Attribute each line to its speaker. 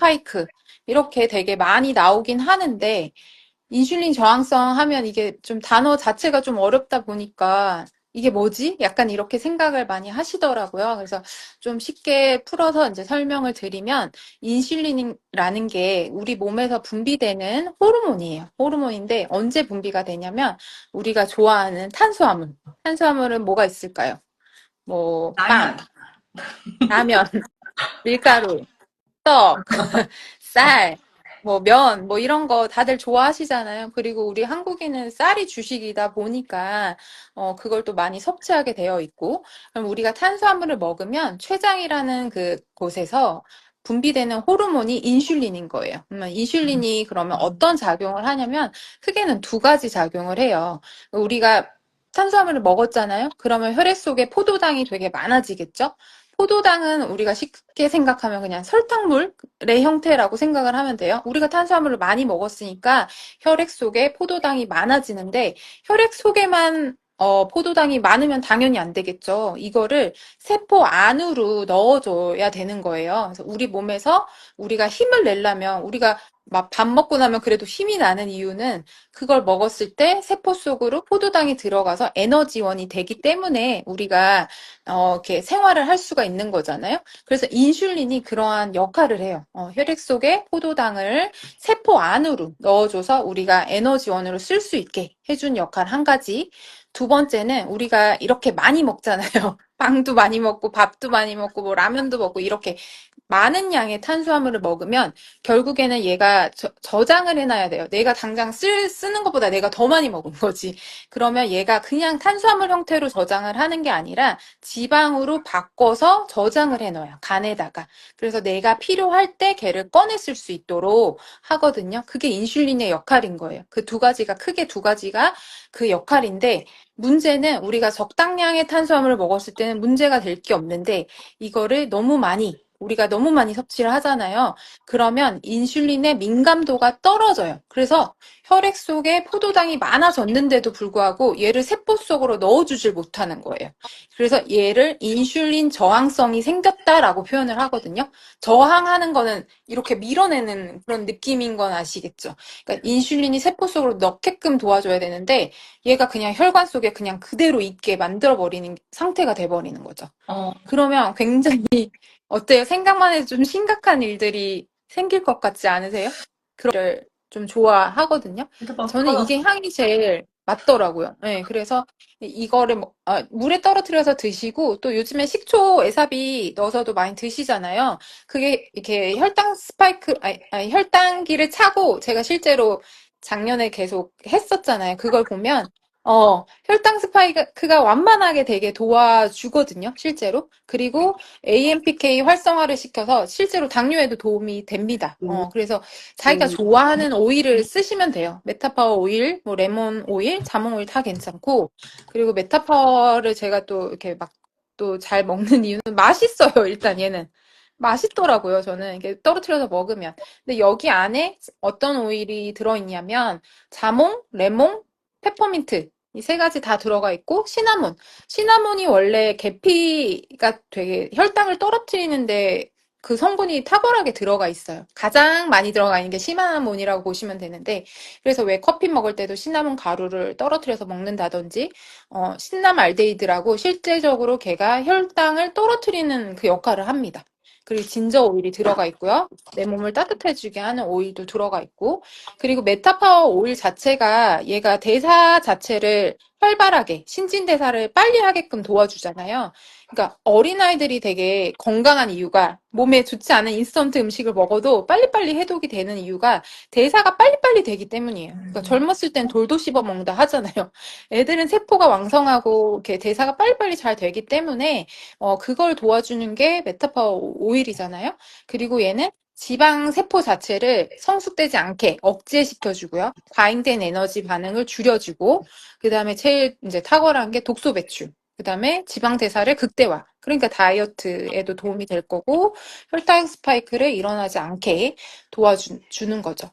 Speaker 1: 스파이크 이렇게 되게 많이 나오긴 하는데 인슐린 저항성 하면 이게 좀 단어 자체가 좀 어렵다 보니까 이게 뭐지? 약간 이렇게 생각을 많이 하시더라고요. 그래서 좀 쉽게 풀어서 이제 설명을 드리면 인슐린이라는 게 우리 몸에서 분비되는 호르몬이에요. 호르몬인데 언제 분비가 되냐면 우리가 좋아하는 탄수화물. 탄수화물은 뭐가 있을까요? 뭐 빵,
Speaker 2: 라면.
Speaker 1: 라면, 밀가루, 떡, 쌀, 뭐 면, 뭐 이런 거 다들 좋아하시잖아요. 그리고 우리 한국인은 쌀이 주식이다 보니까 그걸 또 많이 섭취하게 되어 있고, 그럼 우리가 탄수화물을 먹으면 췌장이라는 그 곳에서 분비되는 호르몬이 인슐린인 거예요. 그러면 인슐린이 그러면 어떤 작용을 하냐면 크게는 두 가지 작용을 해요. 우리가 탄수화물을 먹었잖아요. 그러면 혈액 속에 포도당이 되게 많아지겠죠? 포도당은 우리가 쉽게 생각하면 그냥 설탕물의 형태라고 생각을 하면 돼요. 우리가 탄수화물을 많이 먹었으니까 혈액 속에 포도당이 많아지는데 혈액 속에만 포도당이 많으면 당연히 안 되겠죠. 이거를 세포 안으로 넣어줘야 되는 거예요. 그래서 우리 몸에서 우리가 힘을 내려면 우리가 막 밥 먹고 나면 그래도 힘이 나는 이유는 그걸 먹었을 때 세포 속으로 포도당이 들어가서 에너지원이 되기 때문에 우리가 이렇게 생활을 할 수가 있는 거잖아요. 그래서 인슐린이 그러한 역할을 해요. 혈액 속에 포도당을 세포 안으로 넣어줘서 우리가 에너지원으로 쓸 수 있게 해준 역할 한 가지. 두 번째는 우리가 이렇게 많이 먹잖아요. 빵도 많이 먹고 밥도 많이 먹고 뭐 라면도 먹고 이렇게 많은 양의 탄수화물을 먹으면 결국에는 얘가 저장을 해놔야 돼요. 내가 당장 쓰는 것보다 내가 더 많이 먹은 거지. 그러면 얘가 그냥 탄수화물 형태로 저장을 하는 게 아니라 지방으로 바꿔서 저장을 해놔요. 간에다가. 그래서 내가 필요할 때 걔를 꺼내 쓸 수 있도록 하거든요. 그게 인슐린의 역할인 거예요. 그 두 가지가, 크게 두 가지가 그 역할인데, 문제는 우리가 적당량의 탄수화물을 먹었을 때는 문제가 될 게 없는데, 이거를 너무 많이, 우리가 너무 많이 섭취를 하잖아요. 그러면 인슐린의 민감도가 떨어져요. 그래서 혈액 속에 포도당이 많아졌는데도 불구하고 얘를 세포 속으로 넣어주질 못하는 거예요. 그래서 얘를 인슐린 저항성이 생겼다라고 표현을 하거든요. 저항하는 거는 이렇게 밀어내는 그런 느낌인 건 아시겠죠? 그러니까 인슐린이 세포 속으로 넣게끔 도와줘야 되는데 얘가 그냥 혈관 속에 그냥 그대로 있게 만들어버리는 상태가 돼버리는 거죠.
Speaker 2: 어,
Speaker 1: 그러면 굉장히 어때요? 생각만 해도 좀 심각한 일들이 생길 것 같지 않으세요? 그런 걸 좀 좋아하거든요.
Speaker 2: 근데 막,
Speaker 1: 저는 이게 향이 제일 맞더라고요. 네, 그래서 이거를 물에 떨어뜨려서 드시고 또 요즘에 식초, 에사비 넣어서도 많이 드시잖아요. 그게 이렇게 혈당 스파이크, 아니, 혈당기를 차고 제가 실제로 작년에 계속 했었잖아요. 그걸 보면 혈당 스파이크가 완만하게 되게 도와주거든요, 실제로. 그리고 AMPK 활성화를 시켜서 실제로 당뇨에도 도움이 됩니다. 그래서 자기가 좋아하는 오일을 쓰시면 돼요. 메타파워 오일, 뭐 레몬 오일, 자몽 오일 다 괜찮고, 그리고 메타파워를 제가 또 이렇게 막 또 잘 먹는 이유는 맛있어요, 일단 얘는. 맛있더라고요, 저는. 이게 떨어뜨려서 먹으면. 근데 여기 안에 어떤 오일이 들어있냐면, 자몽, 레몬, 페퍼민트. 이 세 가지 다 들어가 있고, 시나몬. 시나몬이 원래 계피가 되게 혈당을 떨어뜨리는데 그 성분이 탁월하게 들어가 있어요. 가장 많이 들어가 있는 게 시나몬이라고 보시면 되는데, 그래서 왜 커피 먹을 때도 시나몬 가루를 떨어뜨려서 먹는다든지, 신라말데히드라고 실제적으로 걔가 혈당을 떨어뜨리는 그 역할을 합니다. 그리고 진저 오일이 들어가 있고요. 내 몸을 따뜻해지게 하는 오일도 들어가 있고, 그리고 메타파워 오일 자체가 얘가 대사 자체를 활발하게 신진대사를 빨리 하게끔 도와주잖아요. 그러니까 어린아이들이 되게 건강한 이유가 몸에 좋지 않은 인스턴트 음식을 먹어도 빨리빨리 해독이 되는 이유가 대사가 빨리빨리 되기 때문이에요. 그러니까 젊었을 땐 돌도 씹어 먹는다 하잖아요. 애들은 세포가 왕성하고 이렇게 대사가 빨리빨리 잘 되기 때문에 그걸 도와주는 게 메타파워 오일이잖아요. 그리고 얘는 지방 세포 자체를 성숙되지 않게 억제시켜주고요. 과잉된 에너지 반응을 줄여주고, 그 다음에 제일 이제 탁월한 게 독소 배출. 그 다음에 지방 대사를 극대화. 그러니까 다이어트에도 도움이 될 거고, 혈당 스파이크를 일어나지 않게 도와주는 거죠.